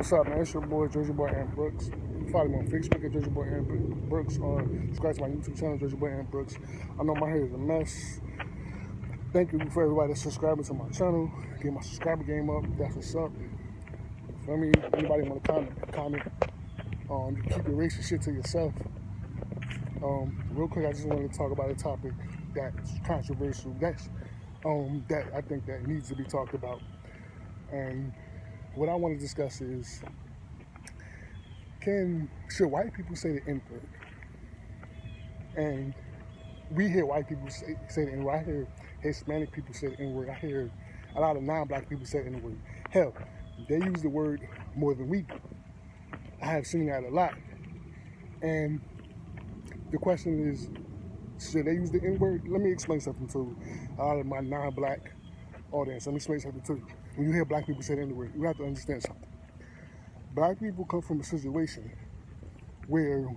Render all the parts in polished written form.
What's up, man? It's your boy, Jersey Boy and Brooks. You can follow me on Facebook at Jersey Boy and Brooks, or subscribe to my YouTube channel, Jersey Boy and Brooks. I know my hair is a mess. Thank you for everybody that's subscribing to my channel. Get my subscriber game up. That's what's up. For me, anybody want to comment. You keep your racist shit to yourself. Real quick, I just wanted to talk about a topic that's controversial. That I think that needs to be talked about. And what I want to discuss is, should white people say the N-word? And we hear white people say the N-word. I hear Hispanic people say the N-word. I hear a lot of non-black people say the N-word. Hell, they use the word more than we do. I have seen that a lot. And the question is, should they use the N-word? Let me explain something to a lot of my non-black audience. Let me explain something to you. When you hear black people say the N-word, you have to understand something. Black people come from a situation where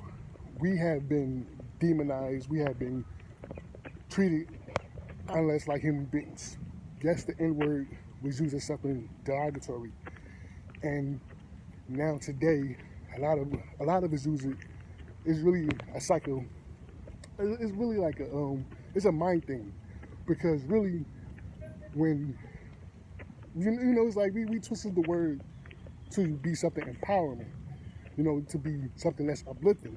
we have been demonized, we have been treated unless like human beings. Yes, the N-word was used as something derogatory, and now today, a lot of us use it. It's really a cycle. It's really like it's a mind thing, because really, when it's like we twisted the word to be something empowering, to be something that's uplifting.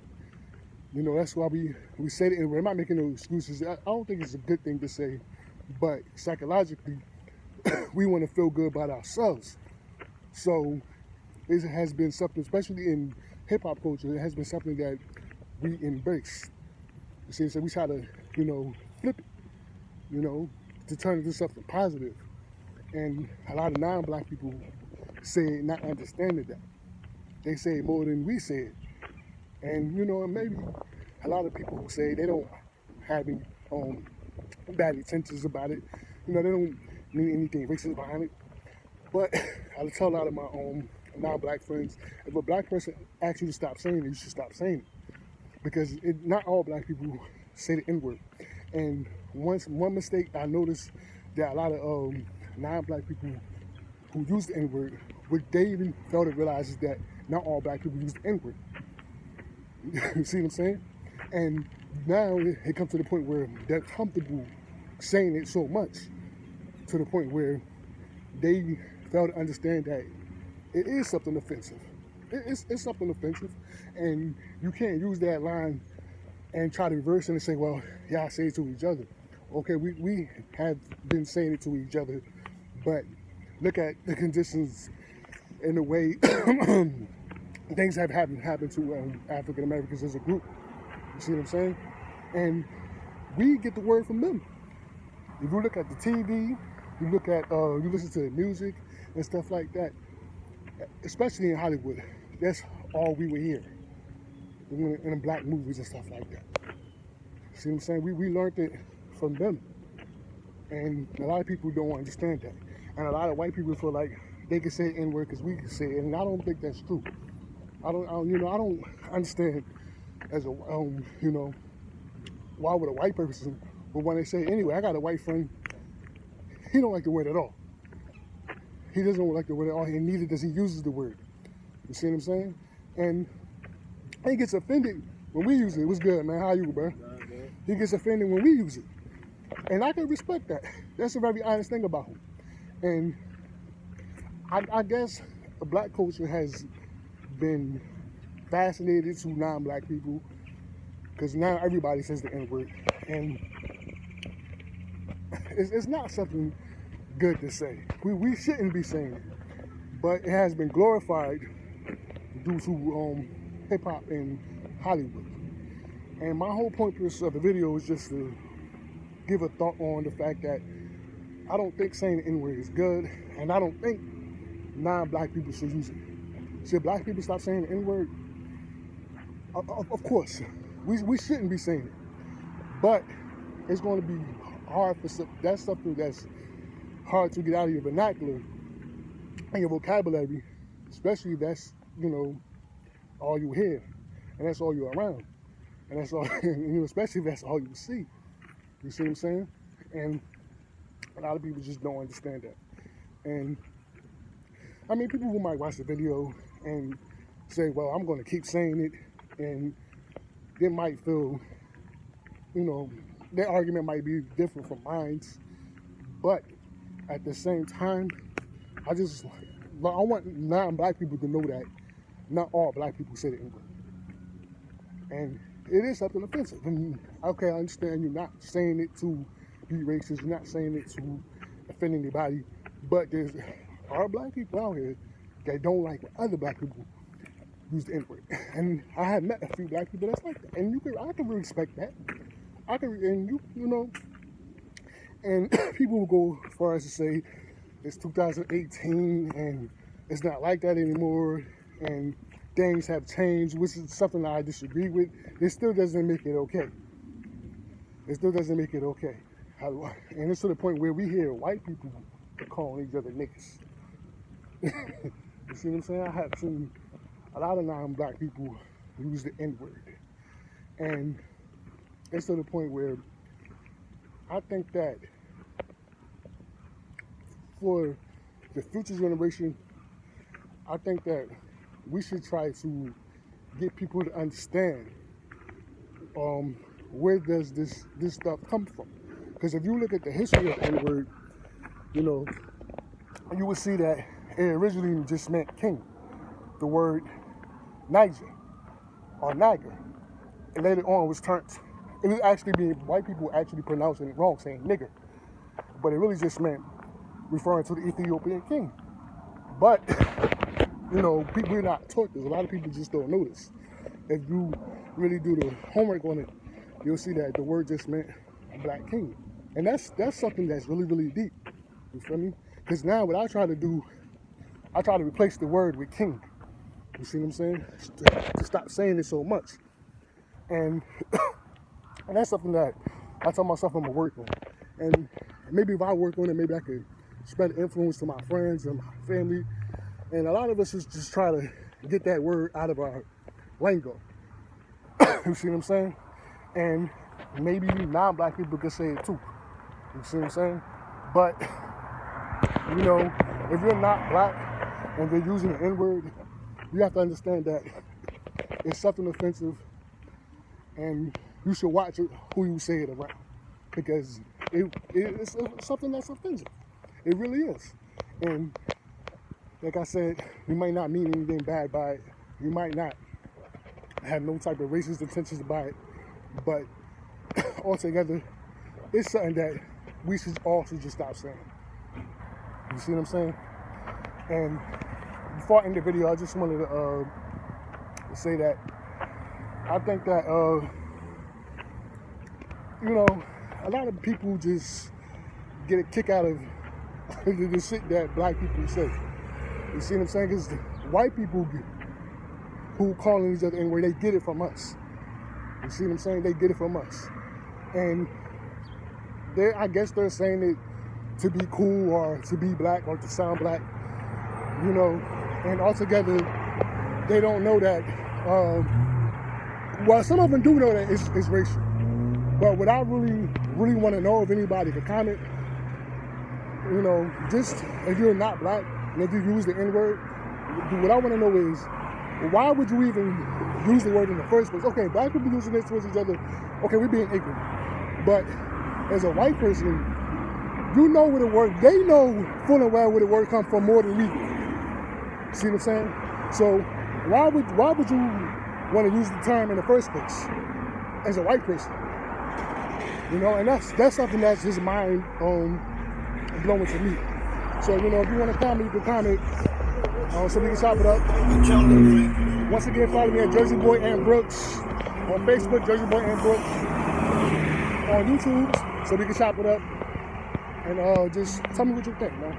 That's why we said it, and we're not making no excuses. I don't think it's a good thing to say, but psychologically, we want to feel good about ourselves. So it has been something, especially in hip-hop culture, it has been something that we embrace. You see, so we try to, flip it, to turn it into something positive. And a lot of non-black people say it not understanding that. They say it more than we say it. And, maybe a lot of people who say they don't have any bad intentions about it. They don't mean anything racist behind it. But I tell a lot of my non-black friends, if a black person asks you to stop saying it, you should stop saying it. Because not all black people say the N-word. And one mistake I noticed that a lot of non-black people who use the N-word, what they even fail to realize is that not all black people use the N-word. You see what I'm saying? And now it comes to the point where they're comfortable saying it so much, to the point where they fail to understand that it is something offensive. It's something offensive, and you can't use that line and try to reverse it and say, well, y'all say it to each other. Okay, we have been saying it to each other, but look at the conditions and the way things have happened to African Americans as a group. You see what I'm saying? And we get the word from them. If you look at the TV, you look at you listen to the music and stuff like that, especially in Hollywood, that's all we would hear in the black movies and stuff like that. See what I'm saying? We learned it from them, and a lot of people don't understand that, and a lot of white people feel like they can say N-word because we can say it, and I don't think that's true. I don't understand as a why would a white person, but when they say anyway, I got a white friend, he don't like the word at all. He doesn't like the word at all, and neither does he uses the word. You see what I'm saying? And he gets offended when we use it. What's good, man? How you, bro? He gets offended when we use it. And I can respect that. That's a very honest thing about him. And I guess the black culture has been fascinated to non-black people, because now everybody says the N-word. And it's not something good to say. We shouldn't be saying it. But it has been glorified due to hip-hop and Hollywood. And my whole point of the video is just to give a thought on the fact that I don't think saying the N-word is good, and I don't think non-black people should use it. Should black people stop saying the N-word? Of course, we shouldn't be saying it. But it's going to be hard for that's something that's hard to get out of your vernacular and your vocabulary, especially if that's all you hear, and that's all you're around, and that's all especially if that's all you see. You see what I'm saying? And a lot of people just don't understand that. And I mean, people who might watch the video and say, well, I'm going to keep saying it, and they might feel, their argument might be different from mine, but at the same time, I want non-black people to know that not all black people say the N-word. And it is something offensive. And okay, I understand you're not saying it to be racist, you're not saying it to offend anybody, but there are black people out here that don't like when other black people use the N-word. And I have met a few black people that's like that. And I can respect that. And people will go as far as to say it's 2018 and it's not like that anymore and things have changed, which is something that I disagree with. It still doesn't make it okay. And it's to the point where we hear white people calling each other niggas. You see what I'm saying? I have seen a lot of non-black people use the N-word. And it's to the point where I think that for the future generation, I think that we should try to get people to understand where does this stuff come from. Because if you look at the history of the N-word, you will see that it originally just meant king. The word Niger or Niger. And later on it was actually being, white people actually pronouncing it wrong, saying nigger. But it really just meant referring to the Ethiopian king. But, we're not taught this. A lot of people just don't know this. If you really do the homework on it, you'll see that the word just meant black king. And that's something that's really, really deep. You feel me? Because now what I try to do, I try to replace the word with king. You see what I'm saying? To stop saying it so much. And that's something that I tell myself I'm going to work on. And maybe if I work on it, maybe I could spread influence to my friends and my family. And a lot of us just try to get that word out of our lingo. You see what I'm saying? And maybe non-black people could say it too. You see what I'm saying? But, if you're not black and they're using the N-word, you have to understand that it's something offensive and you should watch who you say it around. Because it's something that's offensive. It really is. And like I said, you might not mean anything bad by it. You might not have no type of racist intentions by it. But altogether, it's something that we should just stop saying. You see what I'm saying? And before I end the video, I just wanted to say that I think that, a lot of people just get a kick out of the shit that black people say. You see what I'm saying? Because white people who calling each other N-word, they get it from us. You see what I'm saying? They get it from us. And I guess they're saying it to be cool or to be black or to sound black, and altogether they don't know that, well, some of them do know that it's racial. But what I really want to know, if anybody can comment, just if you're not black and if you use the N-word, what I want to know is, why would you even use the word in the first place? Okay, black people using this towards each other, okay, we're being ignorant. But as a white person, you know where the word, they know full and well where the word comes from more than we do. See what I'm saying? So why would you want to use the term in the first place as a white person? And that's something that's just mind blowing to me. So, if you want to comment, you can comment so we can chop it up. Once again, follow me at Jersey Boy and Brooks on Facebook, Jersey Boy and Brooks on YouTube, so we can chop it up. And just tell me what you think, man.